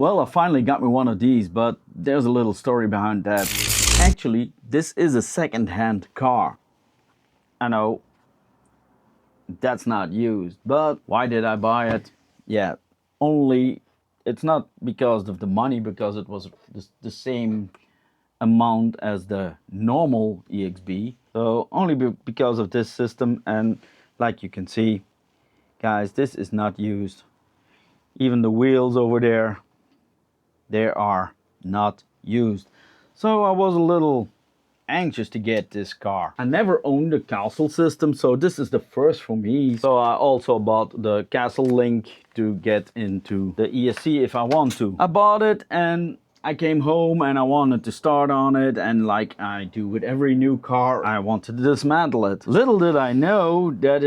Well, I finally got me one of these, but there's a little story behind that. Actually, this is a second-hand car. I know that's not used, but why did I buy it? Yeah, only it's not because of the money, because it was the same amount as the normal EXB. So only because of this system, and like you can see, guys, this is not used. Even the wheels over there, they are not used. So I was a little anxious to get this car. I never owned a Castle system, so this is the first for me. So I also bought the Castle Link to get into the ESC if I want to. I bought it and I came home and I wanted to start on it, and like I do with every new car, I wanted to dismantle it. Little did I know that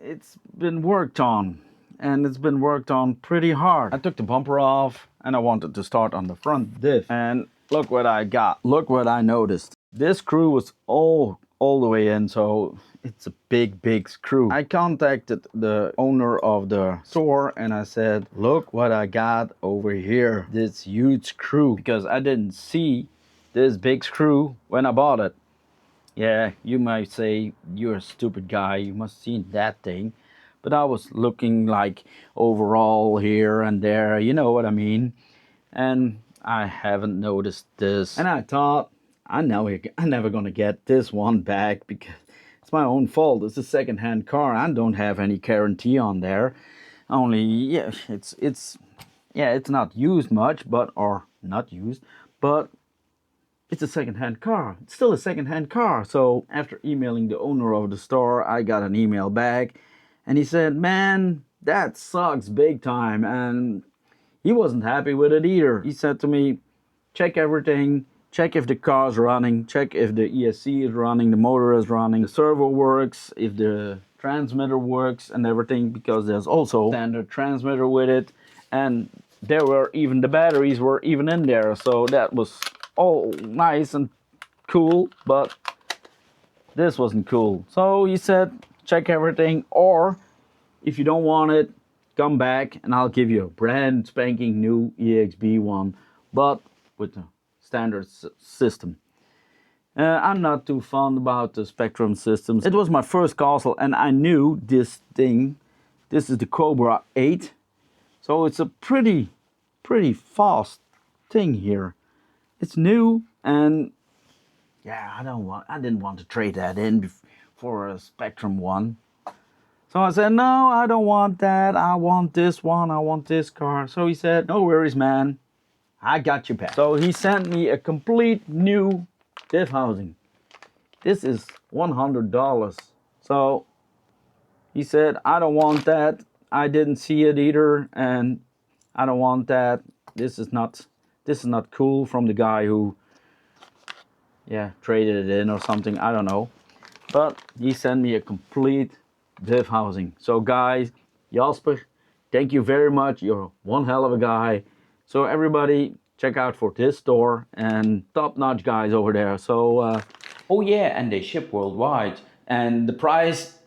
it's been worked on, and it's been worked on pretty hard. I took the bumper off and I wanted to start on the front diff, and look what I got. Look what I noticed. This screw was all the way in, so it's a big screw. I contacted the owner of the store and I said, look what I got over here. This huge screw, because I didn't see this big screw when I bought it. Yeah, you might say you're a stupid guy, you must have seen that thing. But I was looking like overall here and there, you know what I mean. And I haven't noticed this. And I thought, I'm never gonna get this one back because it's my own fault. It's a second-hand car. I don't have any guarantee on there. Only, yeah, it's not used much, or not used, but it's a second-hand car. It's still a second-hand car. So after emailing the owner of the store, I got an email back, and he said, man, that sucks big time. And he wasn't happy with it either. He said to me, check everything, check if the car's running, check if the ESC is running, the motor is running, the servo works, if the transmitter works and everything, because there's also a standard transmitter with it. And there were even the batteries were even in there. So that was all nice and cool, but this wasn't cool. So he said, check everything, or if you don't want it, come back and I'll give you a brand spanking new EXB one, but with the standard system. I'm not too fond about the Spectrum systems. It was my first Castle and I knew this thing. This is the Cobra 8. So it's a pretty fast thing here. It's new, and yeah, I didn't want to trade that in for a Spectrum one. So I said, no, I don't want that. I want this one. I want this car. So he said, no worries, man. I got you back. So he sent me a complete new diff housing. This is $100. So he said, I don't want that. I didn't see it either, and I don't want that. This is not cool from the guy who, yeah, traded it in or something. I don't know. But he sent me a complete diff housing. So guys, Jasper, thank you very much. You're one hell of a guy. So everybody, check out for this store, and top-notch guys over there. So oh yeah, and they ship worldwide, and the price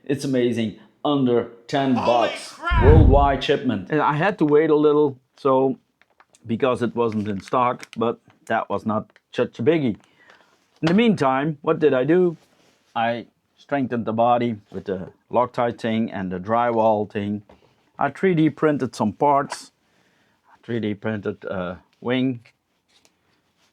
it's amazing, under 10 bucks worldwide shipment. And I had to wait a little, so because it wasn't in stock, but that was not such a biggie. In the meantime, what did I do? I strengthened the body with the Loctite thing and the drywall thing. I 3D printed some parts. I 3D printed a wing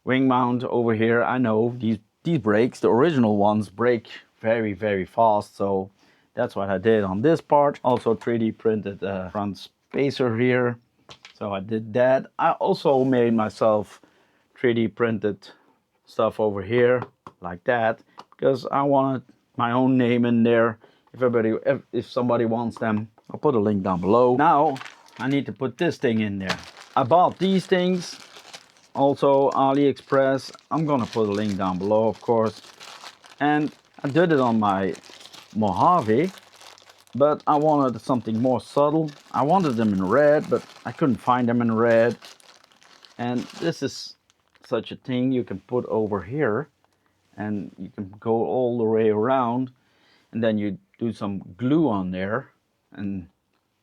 mount over here. I know these brakes, the original ones, break very fast, so that's what I did on this part. Also 3D printed a front spacer here, so I did that. I also made myself 3D printed stuff over here like that, because I wanted my own name in there. If somebody wants them, I'll put a link down below. Now I need to put this thing in there. I bought these things also AliExpress. I'm gonna put a link down below, of course. And I did it on my Mojave, but I wanted something more subtle. I wanted them in red, but I couldn't find them in red. And this is such a thing you can put over here, and you can go all the way around, and then you do some glue on there, and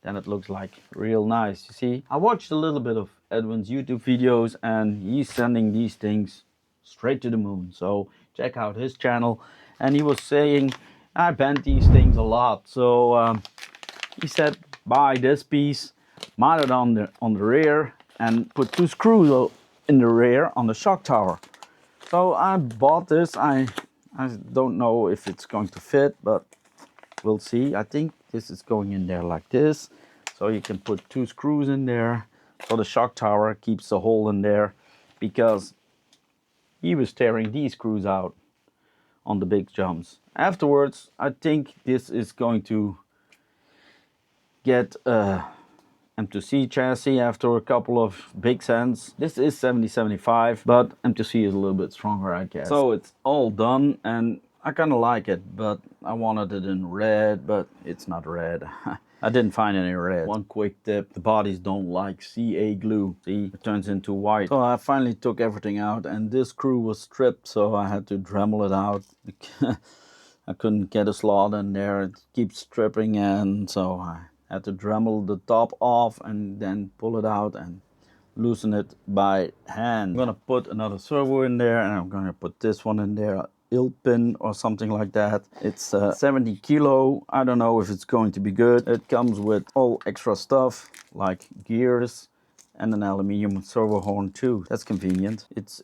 then it looks like real nice. You see, I watched a little bit of Edwin's YouTube videos and he's sending these things straight to the moon. So check out his channel. And he was saying, I bent these things a lot. So he said, buy this piece, mount it on the rear, and put 2 screws in the rear on the shock tower. So I bought this. I don't know if it's going to fit, but we'll see. I think this is going in there like this. So you can put 2 screws in there. So the shock tower keeps the hole in there, because he was tearing these screws out on the big jumps. Afterwards, I think this is going to get M2C chassis after a couple of big cents. This is 7075, but M2C is a little bit stronger, I guess. So it's all done, and I kind of like it, but I wanted it in red, but it's not red. I didn't find any red. One quick tip, the bodies don't like CA glue. See, it turns into white. So I finally took everything out, and this screw was stripped, so I had to Dremel it out. I couldn't get a slot in there, it keeps stripping, and so I had to Dremel the top off and then pull it out and loosen it by hand. I'm gonna put another servo in there, and I'm gonna put this one in there, pin or something like that. It's 70 kilo. I don't know if it's going to be good. It comes with all extra stuff like gears and an aluminium servo horn too. That's convenient. It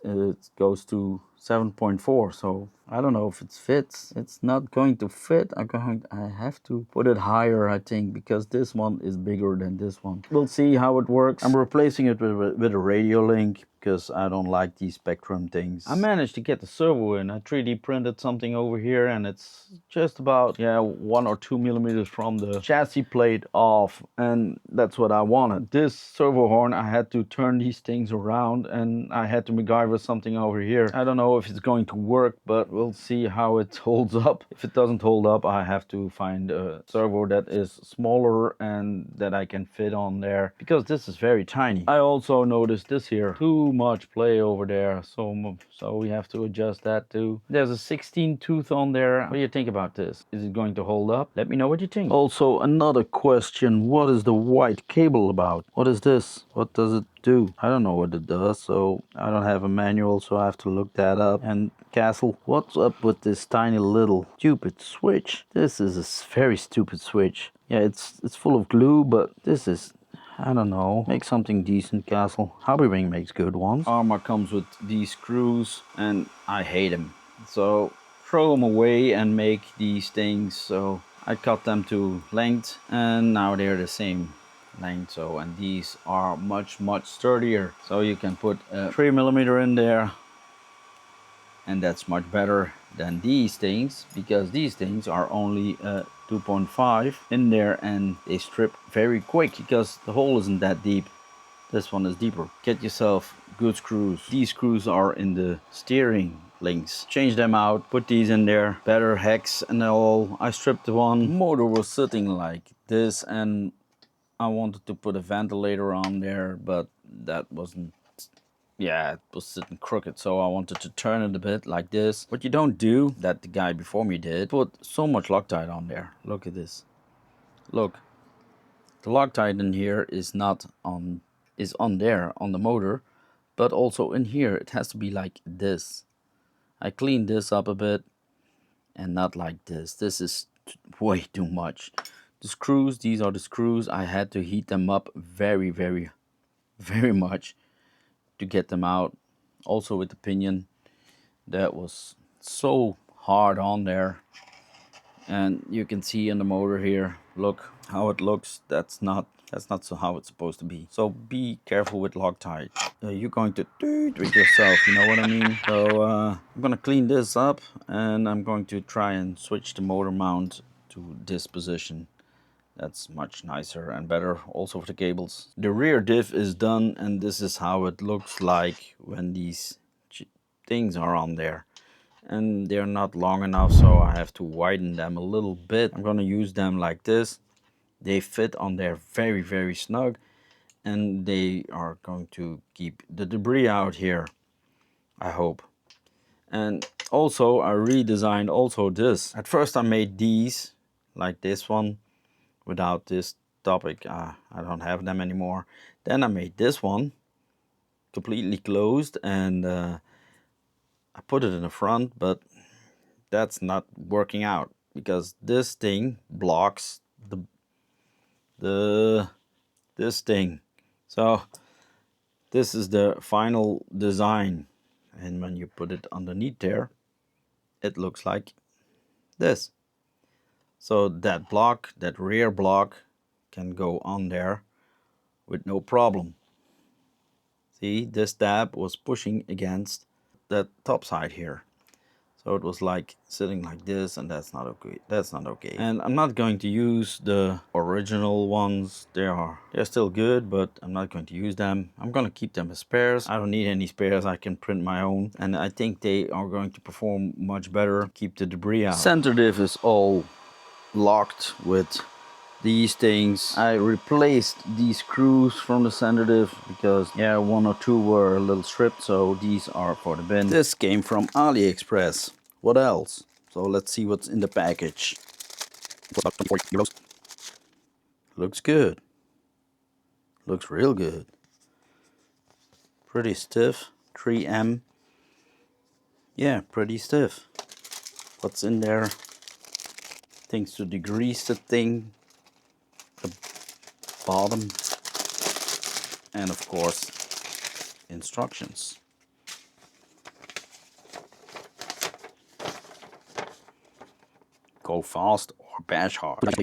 goes to 7.4, so I don't know if it fits. It's not going to fit. I have to put it higher, I think, because this one is bigger than this one. We'll see how it works. I'm replacing it with a radio link, because I don't like these Spectrum things. I managed to get the servo in. I 3D printed something over here, and it's just about 1 or 2 millimeters from the chassis plate off, and that's what I wanted. This servo horn, I had to turn these things around, and I had to MacGyver something over here. I don't know if it's going to work, but we'll see how it holds up. If it doesn't hold up, I have to find a servo that is smaller and that I can fit on there, because this is very tiny. I also noticed this here, too much play over there, so we have to adjust that too. There's a 16 tooth on there. What do you think about this? Is it going to hold up? Let me know what you think. Also, another question, what is the white cable about? What is this? What does it do? I don't know what it does, so I don't have a manual, so I have to look that up. And Castle, what's up with this tiny little stupid switch? This is a very stupid switch. Yeah, it's full of glue, but this is, I don't know, make something decent, Castle. Hobby Ring makes good ones. Arrma comes with these screws, and I hate them. So throw them away and make these things. So I cut them to length, and now they're the same length. So, and these are much sturdier. So you can put a 3mm in there, and that's much better than these things, because these things are only 2.5 in there, and they strip very quick because the hole isn't that deep. This one is deeper. Get yourself good screws. These screws are in the steering links. Change them out, put these in there, better hex and all. I stripped the one. The motor was sitting like this, and I wanted to put a ventilator on there, but that wasn't, it was sitting crooked, so I wanted to turn it a bit like this. What you don't do, that the guy before me did, put so much Loctite on there. Look at this. Look, the Loctite in here is on there on the motor, but also in here it has to be like this. I cleaned this up a bit, and not like this. This is way too much. The screws, these are the screws. I had to heat them up very much to get them out. Also with the pinion, that was so hard on there, and you can see in the motor here, look how it looks. That's not so how it's supposed to be. So be careful with Loctite. You're going to do it with yourself, you know what I mean? So I'm gonna clean this up, and I'm going to try and switch the motor mount to this position. That's much nicer and better, also for the cables. The rear diff is done, and this is how it looks like when these things are on there. And they're not long enough, so I have to widen them a little bit. I'm gonna use them like this. They fit on there very snug, and they are going to keep the debris out here, I hope. And also I redesigned also this. At first I made these like this one, without this topic. I don't have them anymore. Then I made this one completely closed, and I put it in the front, but that's not working out because this thing blocks this thing. So this is the final design, and when you put it underneath there, it looks like this. So that block, that rear block, can go on there with no problem. See, this tab was pushing against that top side here. So it was like sitting like this, and that's not okay. That's not okay. And I'm not going to use the original ones. They're still good, but I'm not going to use them. I'm going to keep them as spares. I don't need any spares. I can print my own, and I think they are going to perform much better. Keep the debris out. Center diff is all locked with these things. I replaced these screws from the center diff because, yeah, 1 or 2 were a little stripped, so these are for the bin. This came from AliExpress. What else? So let's see what's in the package. Looks good. Looks real good. Pretty stiff. 3M. Yeah, pretty stiff. What's in there? Things to degrease the thing. The bottom. And of course, instructions. Go fast or bash hard. Let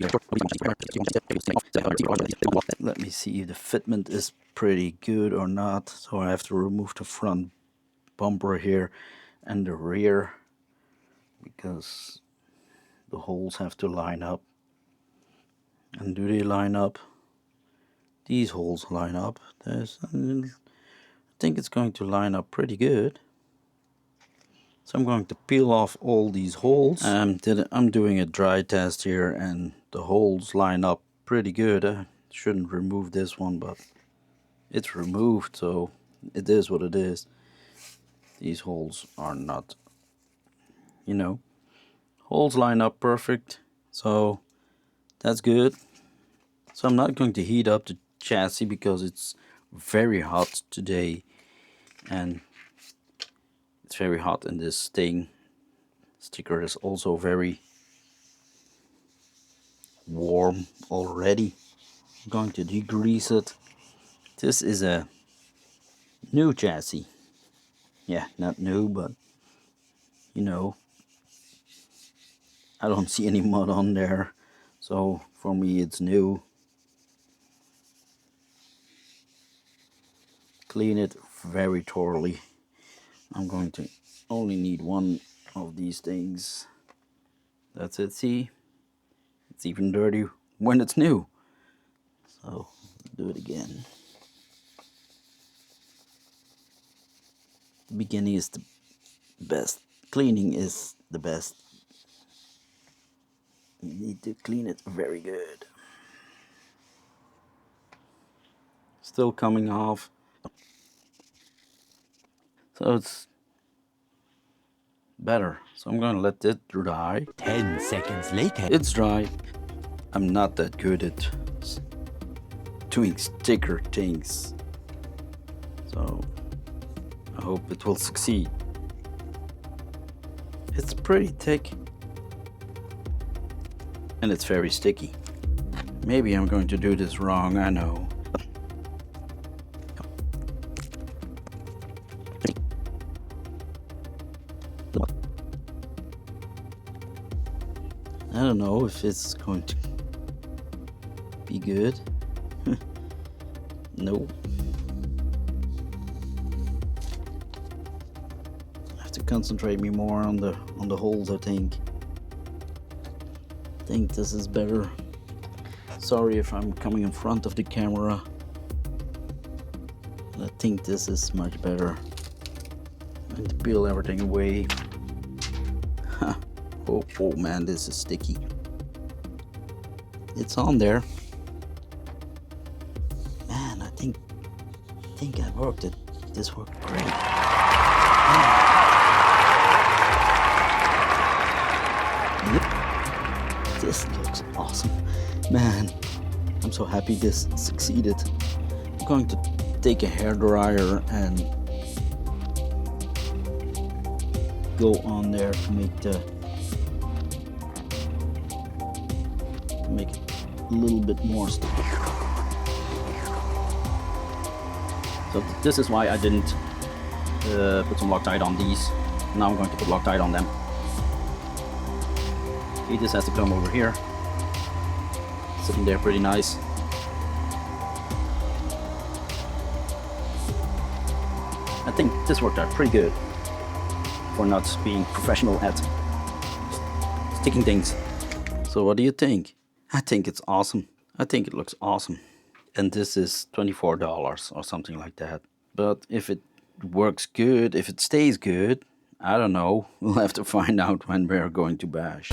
me see if the fitment is pretty good or not. So I have to remove the front bumper here and the rear, because the holes have to line up. And do they line up? These holes line up. I think it's going to line up pretty good. So I'm going to peel off all these holes. I'm doing a dry test here, and the holes line up pretty good. I shouldn't remove this one, but it's removed, so it is what it is. These holes are not, you know, holes line up perfect, so that's good. So I'm not going to heat up the chassis because it's very hot today, and it's very hot, and this thing sticker is also very warm already. I'm going to degrease it. This is a new chassis. Yeah, not new, but you know, I don't see any mud on there, so for me it's new. Clean it very thoroughly. I'm going to only need one of these things. That's it. See, it's even dirty when it's new. So do it again. The beginning is the best. Cleaning is the best. You need to clean it very good. Still coming off. So it's better. So I'm going to let it dry. 10 seconds later. It's dry. I'm not that good at doing sticker things, so I hope it will succeed. It's pretty thick and it's very sticky. Maybe I'm going to do this wrong, I know. I don't know if it's going to be good. Nope. I have to concentrate me more on the holes, I think. I think this is better. Sorry if I'm coming in front of the camera. I think this is much better. I need to peel everything away. Oh man, this is sticky. It's on there. Man, I think I worked it. This worked great. This looks awesome. Man, I'm so happy this succeeded. I'm going to take a hairdryer and go on there to make it a little bit more sticky. So this is why I didn't put some Loctite on these. Now I'm going to put Loctite on them. Okay, this has to come over here. Sitting there pretty nice. I think this worked out pretty good for not being professional at sticking things. So what do you think? I think it's awesome. I think it looks awesome. And this is $24 or something like that. But if it works good, if it stays good, I don't know. We'll have to find out when we're going to bash.